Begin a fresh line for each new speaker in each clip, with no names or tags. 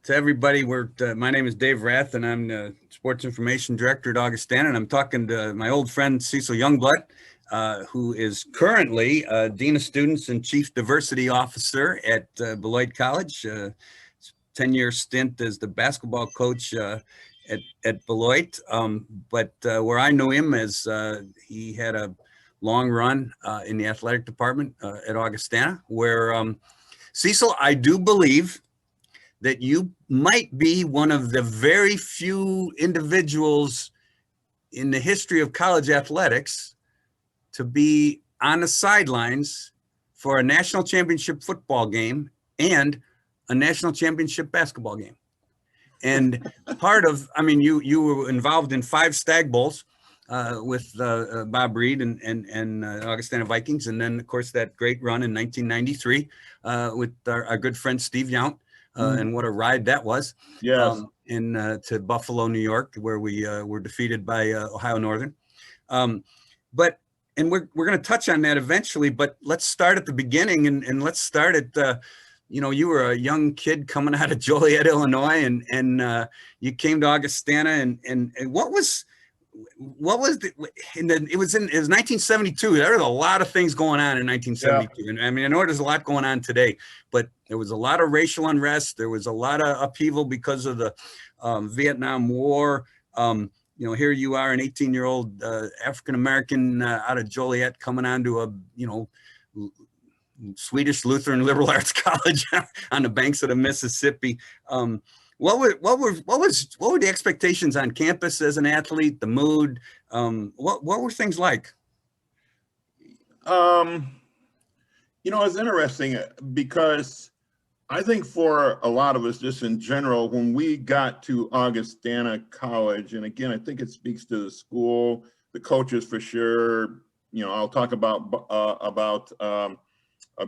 to everybody. My name is Dave Rath, and I'm the Sports Information Director at Augustana, and I'm talking to my old friend Cecil Youngblood, who is currently Dean of Students and Chief Diversity Officer at Beloit College. 10-year stint as the basketball coach at Beloit, but where I knew him as he had a long run in the athletic department at Augustana, where Cecil, I do believe that you might be one of the very few individuals in the history of college athletics to be on the sidelines for a national championship football game and a national championship basketball game. And you were involved in 5 Stag Bowls with Bob Reed and Augustana Vikings. And then, of course, that great run in 1993 with our good friend Steve Yount. And what a ride that was.
Yes.
To Buffalo, New York, where we were defeated by Ohio Northern. And we're going to touch on that eventually, but let's start at the beginning and let's start at you were a young kid coming out of Joliet, Illinois, and you came to Augustana, and what was it was 1972. There was a lot of things going on in 1972. Yeah. And I mean, I know there's a lot going on today, but there was a lot of racial unrest. There was a lot of upheaval because of the Vietnam War. Here you are, an 18-year-old African-American out of Joliet coming onto a, Swedish Lutheran Liberal Arts College on the banks of the Mississippi. What were the expectations on campus as an athlete? The mood? What were things like?
It's interesting because I think for a lot of us, just in general, when we got to Augustana College, and again, I think it speaks to the school, the coaches for sure. I'll talk about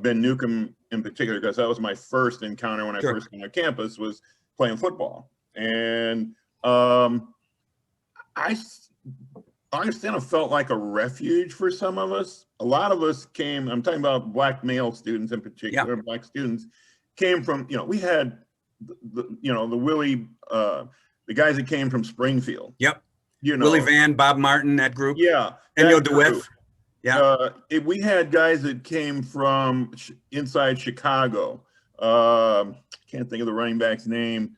Ben Newcomb in particular, because that was my first encounter when I first came on campus, was playing football. And Augustana felt like a refuge for some of us. A lot of us came, I'm talking about Black male students in particular, Black students came from, we had the Willie, the guys that came from Springfield.
Yep. Willie Van, Bob Martin, that group.
Yeah.
And DeWitt.
Yeah. We had guys that came from inside Chicago. Can't think of the running back's name.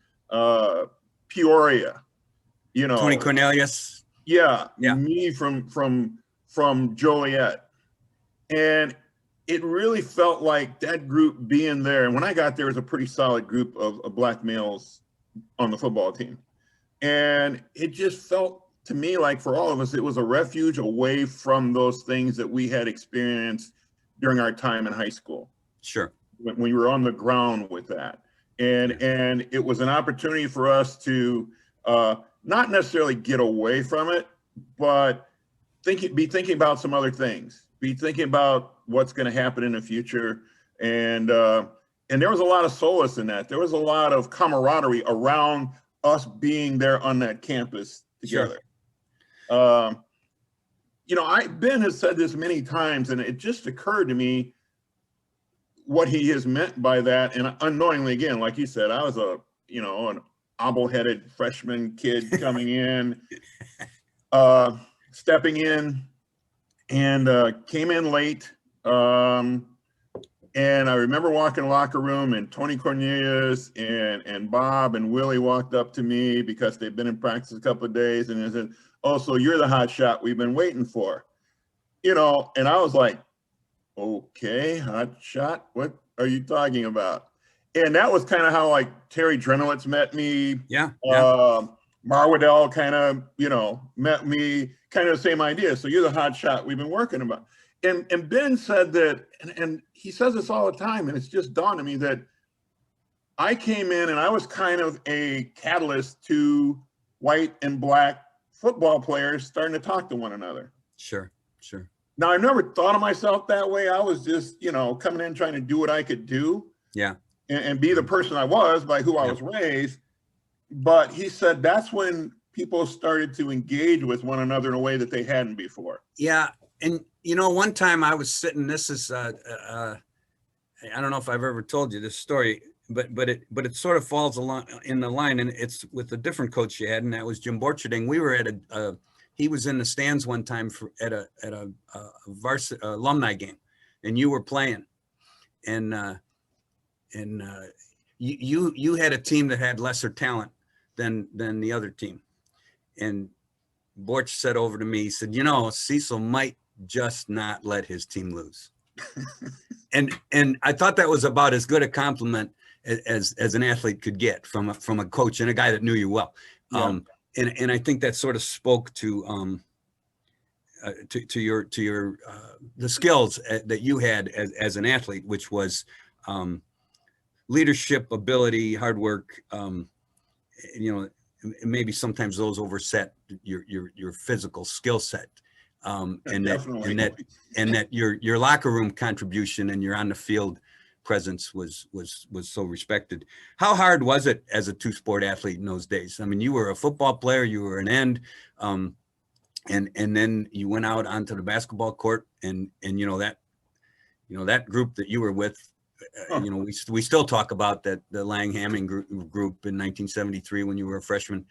Peoria.
Tony Cornelius.
Yeah. Me from Joliet. And it really felt like that group being there. And when I got there, it was a pretty solid group of Black males on the football team. And it just felt to me like for all of us, it was a refuge away from those things that we had experienced during our time in high school.
Sure.
When we were on the ground with that. And it was an opportunity for us to not necessarily get away from it, but be thinking about some other things, be thinking about what's going to happen in the future. And there was a lot of solace in that. There was a lot of camaraderie around us being there on that campus together.
Sure.
Ben has said this many times, and it just occurred to me what he has meant by that. And unknowingly, again, like you said, I was an obble-headed freshman kid coming in, stepping in, and came in late. And I remember walking in the locker room, and Tony Cornelius and Bob and Willie walked up to me because they'd been in practice a couple of days, and they said, "Oh, so you're the hot shot we've been waiting for." And I was like, "Okay, hot shot? What are you talking about?" And that was kind of how like Terry Drenowitz met me.
Yeah.
Marwadell kind of, met me, kind of the same idea. So you're the hot shot we've been working about. And Ben said that, and he says this all the time, and it's just dawned on me that I came in and I was kind of a catalyst to white and Black football players starting to talk to one another.
Sure.
Now, I never thought of myself that way. I was just, coming in trying to do what I could do.
Yeah.
And be the person I was by who I was raised. But he said that's when people started to engage with one another in a way that they hadn't before.
Yeah. And, one time I was sitting, this is, I don't know if I've ever told you this story. but it sort of falls along in the line, and it's with a different coach you had, and that was Jim Borcherding. We were at he was in the stands one time at a varsity alumni game, and you were playing, and you had a team that had lesser talent than the other team, and Borch said over to me, he said, Cecil might just not let his team lose. and I thought that was about as good a compliment as an athlete could get from a coach and a guy that knew you well.
Yeah.
And I think that sort of spoke to your the skills that you had as an athlete, which was leadership, ability, hard work. Maybe sometimes those overset your physical skill set. And that your locker room contribution and your on the field presence was so respected. How hard was it as a two-sport athlete in those days? I mean, you were a football player, you were an end, and then you went out onto the basketball court, and that group that you were with, we still talk about that, the Lang-Hamming group in 1973 when you were a freshman.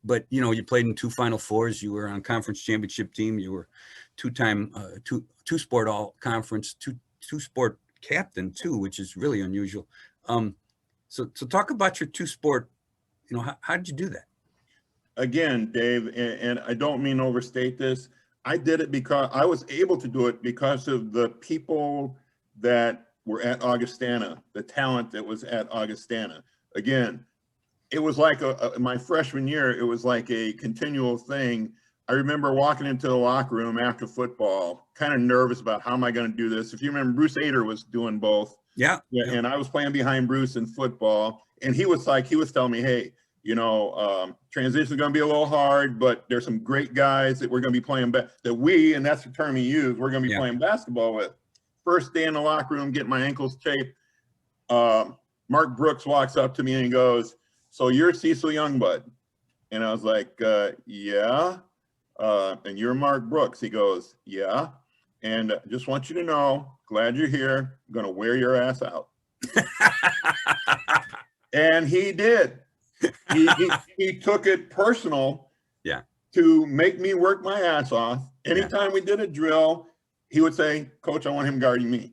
But you played in 2 Final Fours. You were on conference championship team. You were two-time two-sport all conference, two-sport captain too, which is really unusual. So talk about your two-sport. How did you do that?
Again, Dave, and I don't mean to overstate this. I did it because I was able to do it because of the people that were at Augustana, the talent that was at Augustana. Again, it was like my freshman year, it was like a continual thing. I remember walking into the locker room after football, kind of nervous about how am I going to do this. If you remember, Bruce Ader was doing both.
Yeah.
And I was playing behind Bruce in football. And he was telling me, hey, transition is going to be a little hard, but there's some great guys that we're going to be playing, and that's the term he used, we're going to be playing basketball with. First day in the locker room, getting my ankles taped. Mark Brooks walks up to me and he goes, "So you're Cecil Youngblood?" And I was like, yeah. And you're Mark Brooks? He goes, yeah. And just want you to know, glad you're here. I'm going to wear your ass out. And he did. He took it personal to make me work my ass off. Anytime we did a drill, he would say, "Coach, I want him guarding me."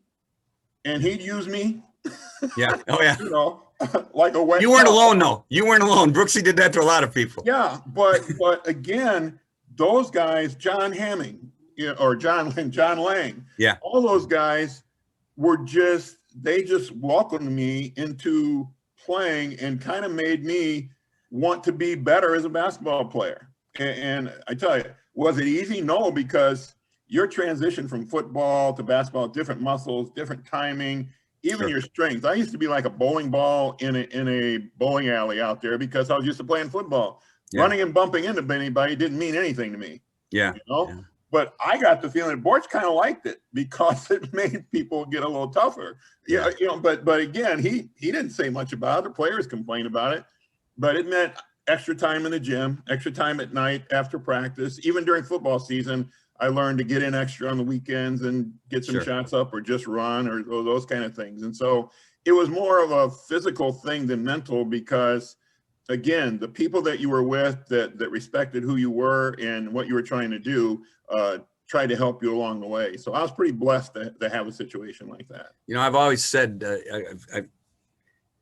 And he'd use me.
Yeah. Oh, yeah.
Like a wet.
You weren't alone, though. You weren't alone. Brooksy did that to a lot of people.
Yeah, but again, those guys, John Hamming, or John Lang, all those guys were they just welcomed me into playing and kind of made me want to be better as a basketball player. And I tell you, was it easy? No, because your transition from football to basketball, different muscles, different timing, even your strength. I used to be like a bowling ball in a bowling alley out there because I was used to playing football. Running and bumping into anybody didn't mean anything to me. But I got the feeling Borch kind of liked it because it made people get a little tougher. But again, he didn't say much about it. The players complained about it, but it meant extra time in the gym, extra time at night after practice. Even during football season, I learned to get in extra on the weekends and get some shots up or just run or those kind of things. And so it was more of a physical thing than mental because, again, the people that you were with that respected who you were and what you were trying to do tried to help you along the way. So I was pretty blessed to have a situation like that.
I've always said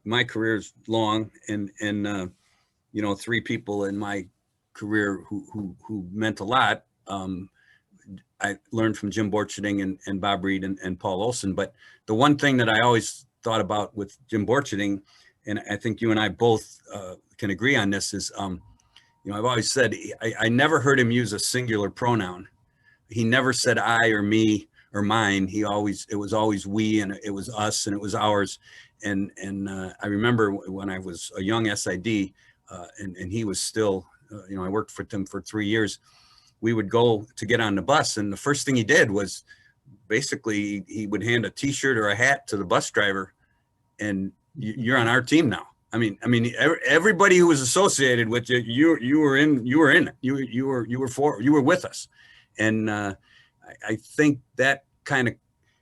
my career's long and 3 people in my career who meant a lot. I learned from Jim Borcherding and Bob Reed and Paul Olson. But the one thing that I always thought about with Jim Borcherding, and I think you and I both can agree on this, is, I've always said I never heard him use a singular pronoun. He never said I or me or mine. It was always we, and it was us, and it was ours. And I remember when I was a young SID, and he was still, I worked for him for 3 years. We would go to get on the bus, and the first thing he did was basically he would hand a T-shirt or a hat to the bus driver, and you're on our team now. I mean, everybody who was associated with you, you were in it. You were with us, and I think that kind of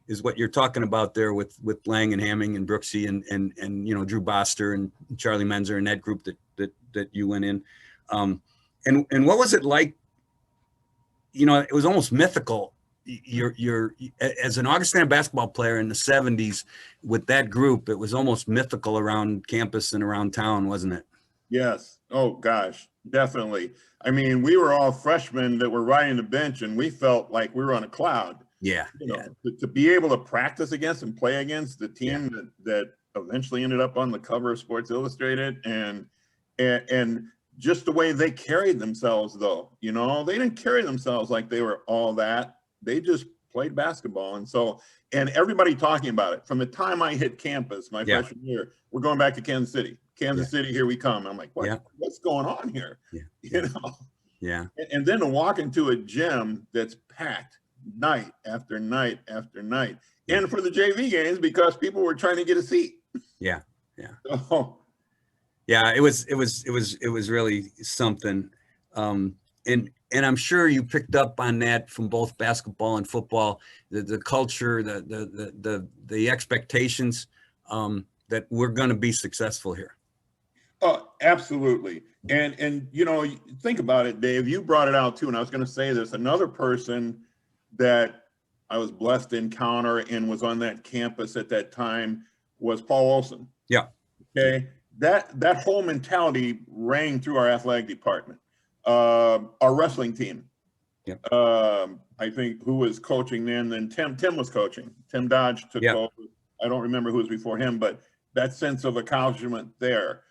is what you're talking about there with Lang and Hamming and Brooksy and you know, Drew Boster and Charlie Menzer and that group that you went in. And what was it like? You know, it was almost mythical. You're as an Augustana basketball player in the 70s with that group, it was almost mythical around campus and around town, wasn't it?
Yes. Oh gosh, definitely. I mean, we were all freshmen that were riding the bench, and we felt like we were on a cloud.
Yeah.
You know, to be able to practice against and play against the team that eventually ended up on the cover of Sports Illustrated, and just the way they carried themselves, though, you know, they didn't carry themselves like they were all that. They just played basketball. And so, and everybody talking about it from the time I hit campus my freshman year, we're going back to Kansas City. Kansas City, here we come. I'm like, what's going on here? You know?
Yeah.
And then to walk into a gym that's packed night after night after night. And for the JV games, because people were trying to get a seat.
Yeah.
So,
yeah, it was really something. And I'm sure you picked up on that from both basketball and football, the culture, the expectations that we're going to be successful here.
Oh, absolutely. And you know, think about it, Dave, you brought it out too. And I was going to say this, another person that I was blessed to encounter and was on that campus at that time was Paul Olson.
Yeah.
Okay. That whole mentality rang through our athletic department. Our wrestling team.
Yep.
I think who was coaching then Tim was coaching. Tim Dodge took over. I don't remember who was before him, but that sense of accomplishment there.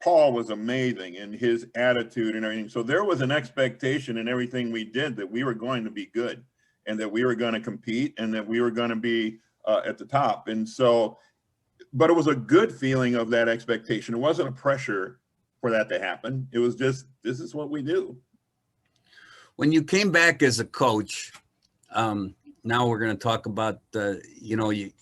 Paul was amazing in his attitude and everything. So there was an expectation in everything we did that we were going to be good and that we were going to compete and that we were going to be at the top. And so, but it was a good feeling of that expectation. It wasn't a pressure for that to happen. It was just, this is what we do.
When you came back as a coach, now we're going to talk about you know, you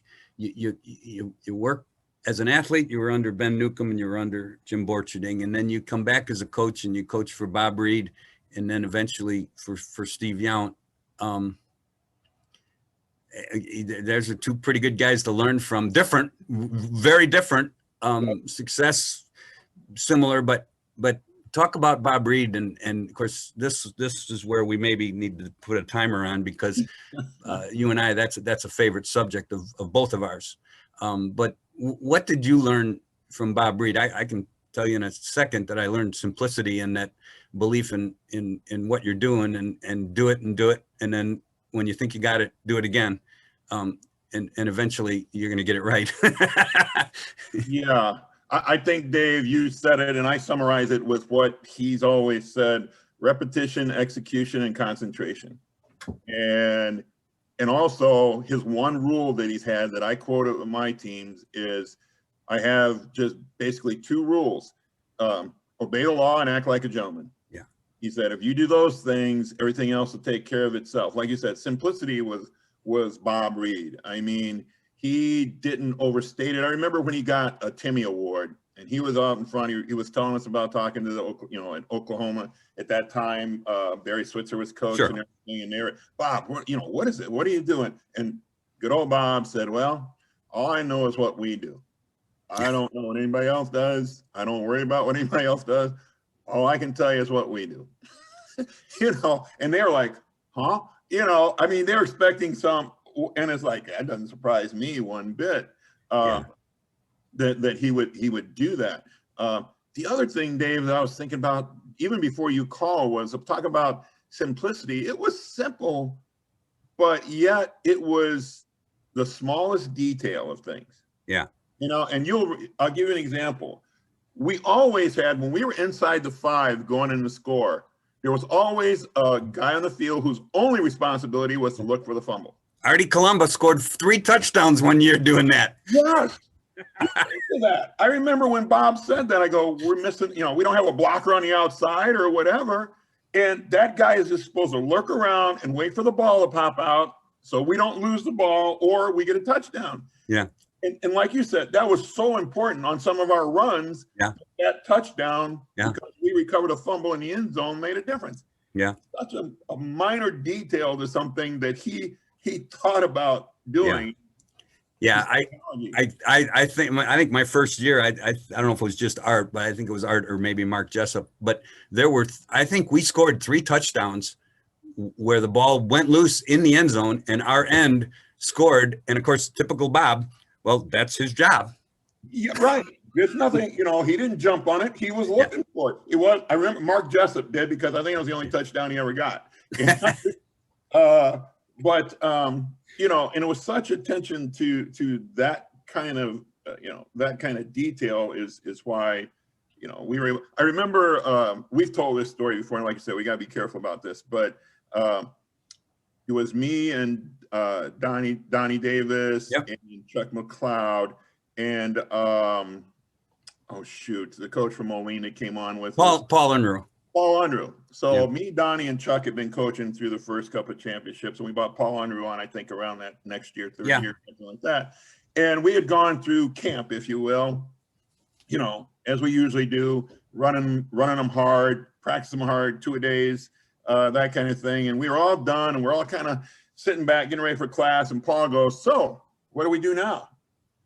work as an athlete. You were under Ben Newcomb and you were under Jim Borcherding, and then you come back as a coach and you coach for Bob Reed, and then eventually for Steve Yount. There's two pretty good guys to learn from. Different, very different. Success similar, but talk about Bob Reed, and of course this is where we maybe need to put a timer on, because you and I, that's a favorite subject of both of ours. But what did you learn from Bob Reed? I can tell you in a second that I learned simplicity and that belief in what you're doing, and do it, and then when you think you got it, do it again, and eventually you're going to get it right.
Yeah. I think, Dave, you said it, and I summarize it with what he's always said: repetition, execution, and concentration. And also his one rule that he's had that I quote it with my teams is, I have just basically two rules: obey the law and act like a gentleman.
Yeah.
He said, if you do those things, everything else will take care of itself. Like you said, simplicity was Bob Reed. I mean, he didn't overstate it. I remember when he got a Timmy Award, and he was out in front. He was telling us about talking to in Oklahoma at that time. Barry Switzer was coach and everything, and they were, Bob, what is it? What are you doing? And good old Bob said, well, all I know is what we do. I don't know what anybody else does. I don't worry about what anybody else does. All I can tell you is what we do. And they're like, huh? I mean, they're expecting some. And it's like, that doesn't surprise me one bit, that he would do that. The other thing, Dave, that I was thinking about even before you call was talk about simplicity. It was simple, but yet it was the smallest detail of things.
Yeah.
And I'll give you an example. We always had, when we were inside the 5 going in the score, there was always a guy on the field whose only responsibility was to look for the fumble.
Artie Columba scored 3 touchdowns one year doing that.
Yes. That. I remember when Bob said that, I go, we're missing, we don't have a blocker on the outside or whatever. And that guy is just supposed to lurk around and wait for the ball to pop out so we don't lose the ball or we get a touchdown.
Yeah.
And like you said, that was so important on some of our runs.
Yeah.
That touchdown, because we recovered a fumble in the end zone, made a difference.
Yeah.
Such a minor detail to something that he thought about doing.
Yeah, I think my first year, I don't know if it was just Art, but I think it was Art or maybe Mark Jessup. But I think we scored 3 touchdowns where the ball went loose in the end zone and our end scored. And of course, typical Bob, well, that's his job.
Yeah, right. There's nothing, he didn't jump on it. He was looking for it. It was, I remember Mark Jessup did, because I think it was the only touchdown he ever got. And it was such attention to that kind of, that kind of detail is why, we were able, I remember, we've told this story before, and like I said, we got to be careful about this, but it was me and Donnie Davis and Chuck McLeod and the coach from Molina came on with
Paul Unruh.
Paul Unruh. So me, Donnie, and Chuck had been coaching through the first couple of championships, and we brought Paul Unruh on, I think, around that next year, third year, something like that. And we had gone through camp, if you will, as we usually do, running them hard, practicing them hard, 2-a-days, that kind of thing. And we were all done, and we're all kind of sitting back, getting ready for class. And Paul goes, "So, what do we do now?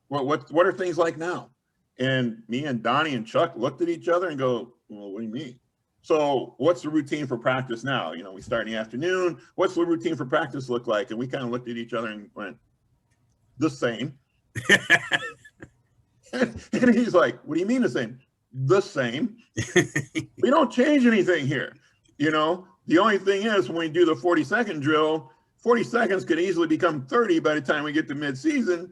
What are things like now?" And me and Donnie and Chuck looked at each other and go, "Well, what do you mean? So what's the routine for practice now? We start in the afternoon. What's the routine for practice look like?" And we kind of looked at each other and went, "The same." And he's like, "What do you mean the same?" "The same. We don't change anything here. The only thing is, when we do the 40-second drill, 40 seconds could easily become 30 by the time we get to mid-season,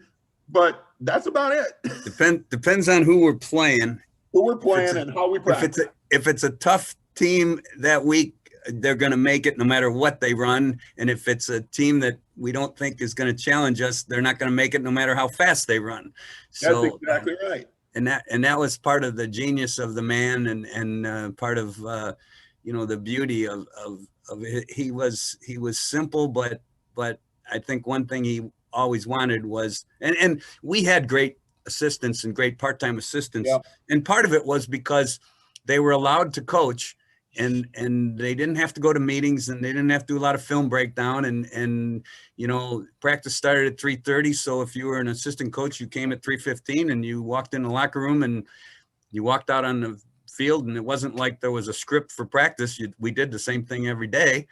but that's about it."
Depends on who we're playing.
Who we're playing and how we practice.
If it's a tough team that week, they're going to make it no matter what they run. And if it's a team that we don't think is going to challenge us, they're not going to make it no matter how fast they run. So,
that's exactly right.
And that was part of the genius of the man, and part of the beauty of it. He was simple, but I think one thing he always wanted was, and we had great assistants and great part-time assistants, and part of it was because they were allowed to coach, and they didn't have to go to meetings, and they didn't have to do a lot of film breakdown, and practice started at 3:30. So if you were an assistant coach, you came at 3:15, and you walked in the locker room and you walked out on the field, and it wasn't like there was a script for practice. We did the same thing every day,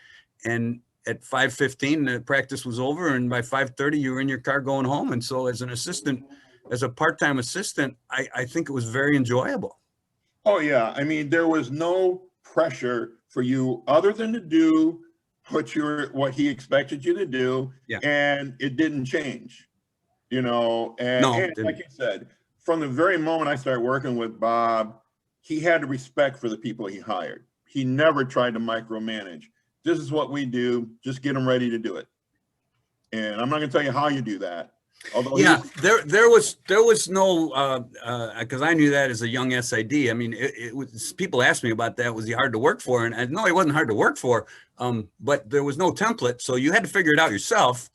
and at 5:15 the practice was over, and by 5:30 you were in your car going home. And so as an assistant, as a part-time assistant, I think it was very enjoyable.
Oh yeah, I mean, there was no pressure for you other than to do what he expected you to do, and it didn't change, and like you said, from the very moment I started working with Bob, he had respect for the people he hired. He never tried to micromanage. This is what we do, just get them ready to do it. And I'm not going to tell you how you do that. Although
there was no, because I knew that as a young SID. I mean, it was, people asked me about that. Was he hard to work for? And I no, he wasn't hard to work for. But there was no template, so you had to figure it out yourself.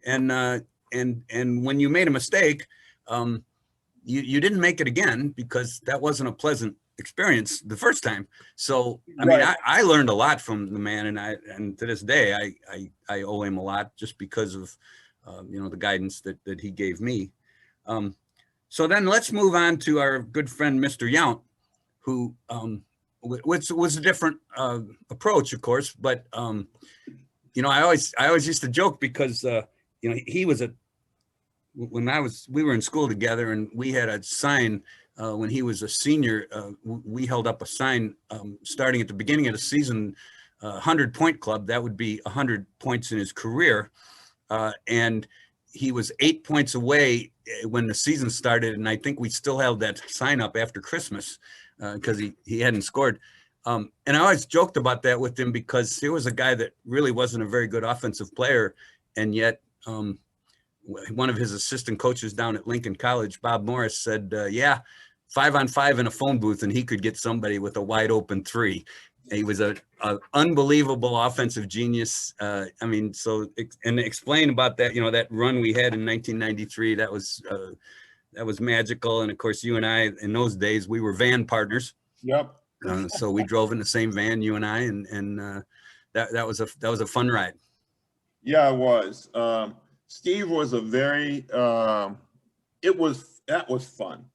And when you made a mistake, you didn't make it again, because that wasn't a pleasant experience the first time. So I mean, I learned a lot from the man, and to this day I owe him a lot, just because of the guidance that he gave me. So then let's move on to our good friend Mr. Yount, who was a different approach, of course, but I always used to joke, because he was we were in school together, and we had a sign when he was a senior. We held up a sign starting at the beginning of the season, 100-point club. That would be 100 points in his career. And he was 8 points away when the season started. And I think we still held that sign up after Christmas because he hadn't scored. And I always joked about that with him, because he was a guy that really wasn't a very good offensive player. And yet one of his assistant coaches down at Lincoln College, Bob Morris, said, 5-on-5 in a phone booth, and he could get somebody with a wide open 3. He was an unbelievable offensive genius. And explain about that, that run we had in 1993, that was magical. And of course, you and I, in those days, we were van partners.
Yep.
So we drove in the same van, you and I, and that was a fun ride.
Yeah, it was. Steve was a very, that was fun.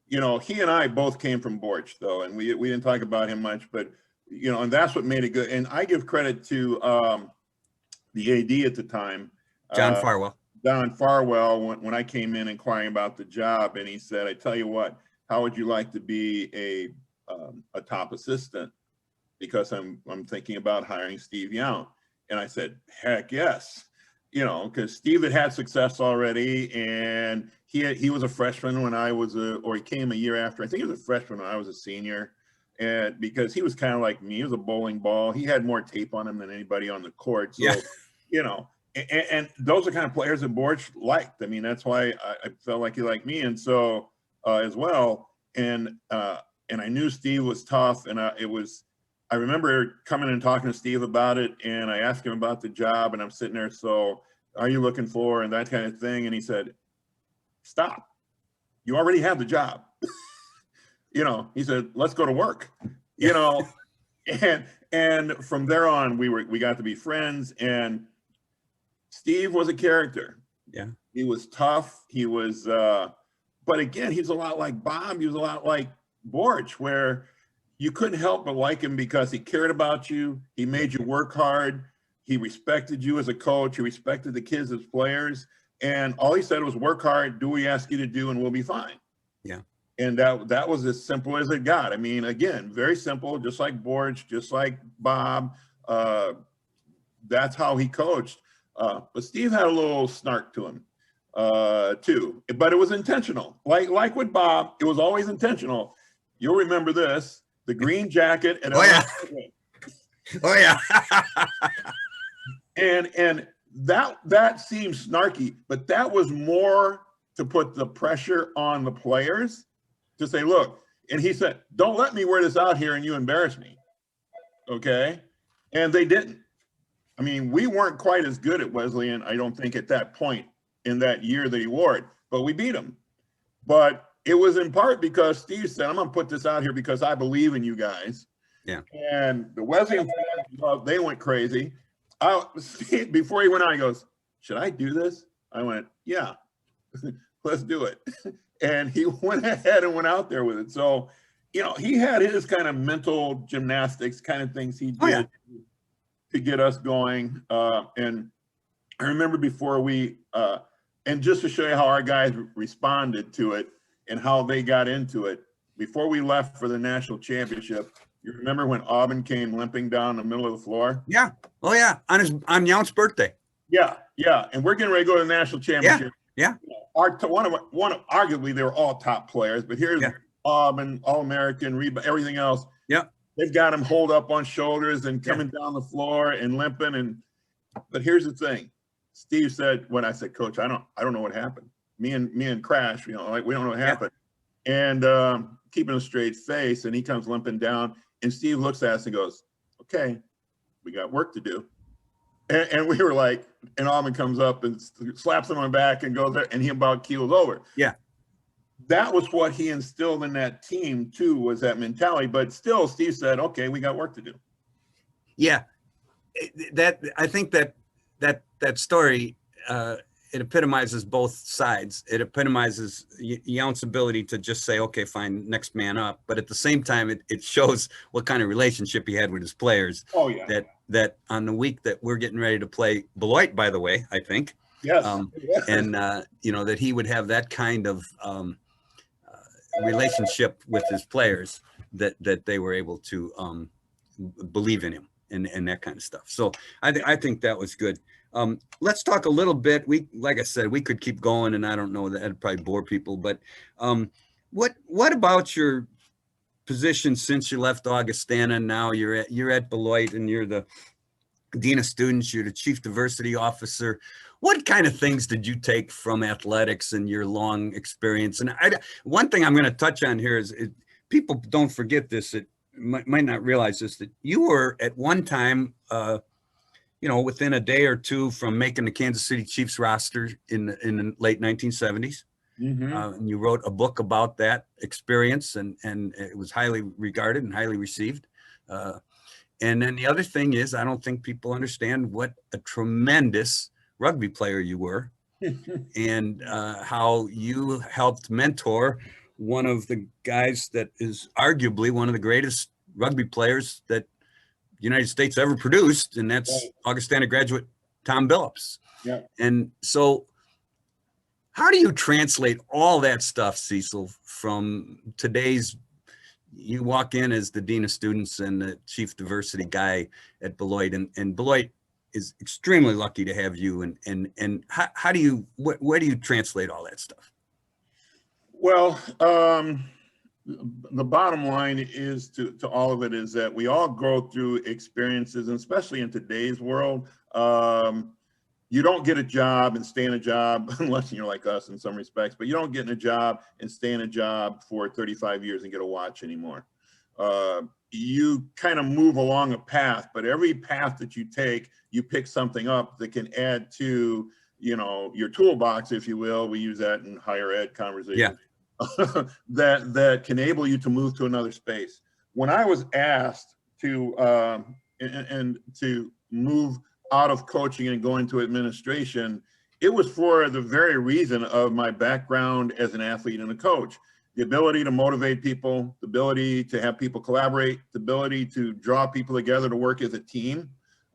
You know, he and I both came from Borch though, and we didn't talk about him much, but you know, and that's what made it good. And I give credit to the AD at the time,
John Farwell.
Don Farwell, when I came in inquiring about the job, and he said, "I tell you what, how would you like to be a top assistant? Because I'm thinking about hiring Steve Yount." And I said, "Heck yes." You know, because Steve had success already, and he was a freshman when I was or he came a year after. I think he was a freshman when I was a senior, and because he was kind of like me, he was a bowling ball. He had more tape on him than anybody on the court. So,
Yeah.
you know, and those are kind of players that Borch liked. I mean, that's why I felt like he liked me, and so as well. And I knew Steve was tough, and I remember coming and talking to Steve about it, and I asked him about the job, and I'm sitting there, so are you looking for, and that kind of thing. And he said, "Stop. You already have the job." You know, he said, "Let's go to work." You know, and from there on, we got to be friends, and Steve was a character.
Yeah.
He was tough. He was, but again, he's a lot like Bob. He was a lot like Borch, where you couldn't help but like him because he cared about you. He made you work hard. He respected you as a coach. He respected the kids as players. And all he said was work hard, do what he asked you to do, and we'll be fine.
Yeah.
And that was as simple as it got. I mean, again, very simple, just like Borch, just like Bob. That's how he coached. But Steve had a little snark to him too, but it was intentional. Like with Bob, it was always intentional. You'll remember this. The green jacket and
oh yeah.
and that seems snarky, but that was more to put the pressure on the players to say, look, and he said, "Don't let me wear this out here and you embarrass me." Okay. And they didn't. I mean, we weren't quite as good at Wesleyan, I don't think, at that point in that year that he wore it, but we beat him. But it was in part because Steve said, "I'm going to put this out here because I believe in you guys."
Yeah.
And the Wesleyan fans, they went crazy. Before he went out, he goes, "Should I do this?" I went, "Yeah, let's do it." And he went ahead and went out there with it. So, you know, he had his kind of mental gymnastics kind of things he did to get us going. And I remember before and just to show you how our guys responded to it and how they got into it, before we left for the national championship, you remember when Auburn came limping down the middle of the floor?
Yeah. Oh yeah. On Yount's birthday.
Yeah. Yeah. And we're getting ready to go to the national championship.
Yeah.
One of arguably they were all top players, but here's Auburn, All-American, everything else.
Yeah.
They've got him hold up on shoulders and coming down the floor and limping. But here's the thing. Steve said, when I said, "Coach, I don't know what happened." Me and Crash, you know, like, we don't know what happened. And keeping a straight face, and he comes limping down, and Steve looks at us and goes, "Okay, we got work to do." And we were like, and Auburn comes up and slaps him on the back and goes there, and he about keels over.
Yeah.
That was what he instilled in that team too, was that mentality. But still, Steve said, "Okay, we got work to do."
Yeah. I think that story, it epitomizes both sides. It epitomizes Yount's ability to just say, "Okay, fine, next man up." But at the same time, it shows what kind of relationship he had with his players.
Oh yeah.
That on the week that we're getting ready to play Beloit, by the way, I think.
Yes.
And you know, that he would have that kind of relationship with his players, that they were able to believe in him and that kind of stuff. So I think that was good. Let's talk a little bit. Like I said, we could keep going, and I don't know, that'd probably bore people, but what about your position since you left Augustana? Now you're at Beloit, and you're the dean of students, you're the chief diversity officer. What kind of things did you take from athletics and your long experience? And one thing I'm going to touch on here is, people don't forget this, it might not realize this, that you were at one time, you know, within a day or two from making the Kansas City Chiefs roster in the late 1970s.
Mm-hmm.
And you wrote a book about that experience, and it was highly regarded and highly received. And then the other thing is, I don't think people understand what a tremendous rugby player you were. and how you helped mentor one of the guys that is arguably one of the greatest rugby players that the United States ever produced, and that's Augustana graduate Tom Billups.
Yeah.
And so how do you translate all that stuff, Cecil, from today's, you walk in as the Dean of Students and the Chief Diversity guy at Beloit, and Beloit is extremely lucky to have you. And how do you, where do you translate all that stuff?
Well, the bottom line is to all of it is that we all go through experiences, and especially in today's world, you don't get a job and stay in a job unless you're like us in some respects, but you don't get in a job and stay in a job for 35 years and get a watch anymore. You kind of move along a path, but every path that you take, you pick something up that can add to, you know, your toolbox, if you will. We use that in higher ed conversations.
Yeah.
that can enable you to move to another space. When I was asked to and to move out of coaching and go into administration, it was for the very reason of my background as an athlete and a coach. The ability to motivate people, the ability to have people collaborate, the ability to draw people together to work as a team,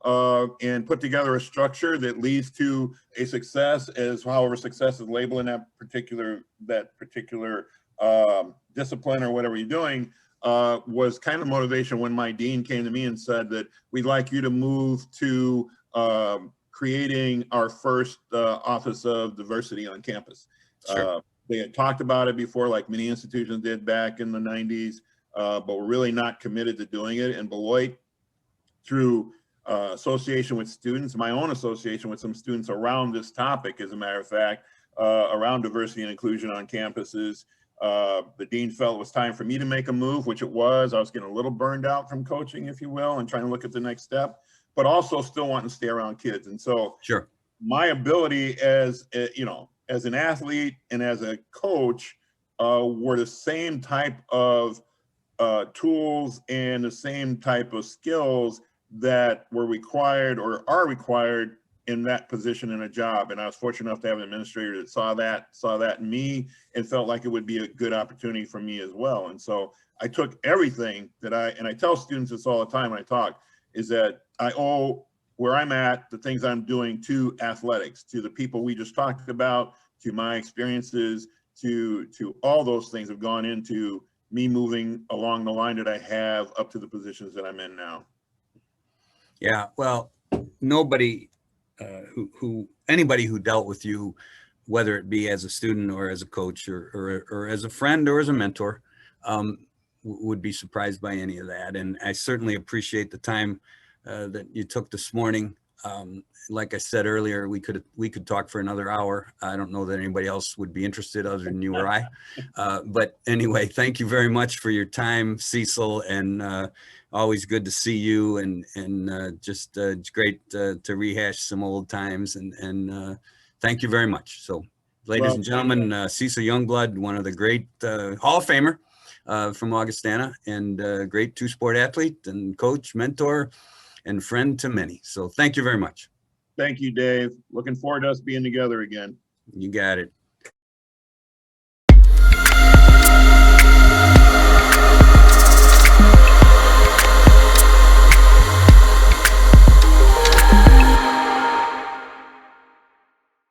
and put together a structure that leads to a success, as however success is labeled in that particular discipline or whatever you're doing, was kind of motivation when my dean came to me and said that we'd like you to move to creating our first office of diversity on campus.
Sure.
They had talked about it before, like many institutions did back in the 90s, but we're really not committed to doing it. And Beloit, through association with students, my own association with some students around this topic, as a matter of fact, around diversity and inclusion on campuses, the dean felt it was time for me to make a move, which it was. I was getting a little burned out from coaching, if you will, and trying to look at the next step, but also still wanting to stay around kids. And so
Sure.
My ability as, you know, as an athlete and as a coach were the same type of tools and the same type of skills that were required or are required in that position in a job. And I was fortunate enough to have an administrator that saw that in me and felt like it would be a good opportunity for me as well. And so I took everything that and I tell students this all the time when I talk, is that I owe where I'm at, the things I'm doing, to athletics, to the people we just talked about, to my experiences, to all those things have gone into me moving along the line that I have up to the positions that I'm in now.
Yeah, well, nobody anybody who dealt with you, whether it be as a student or as a coach or as a friend or as a mentor, would be surprised by any of that. And I certainly appreciate the time that you took this morning. Like I said earlier, we could talk for another hour. I don't know that anybody else would be interested other than you or I. But anyway, thank you very much for your time, Cecil, and always good to see you, and just it's great to rehash some old times, and thank you very much. So, ladies and gentlemen, Cecil Youngblood, one of the great Hall of Famer from Augustana, and great two-sport athlete and coach, mentor, and friend to many. So thank you very much.
Thank you, Dave. Looking forward to us being together again.
You got it.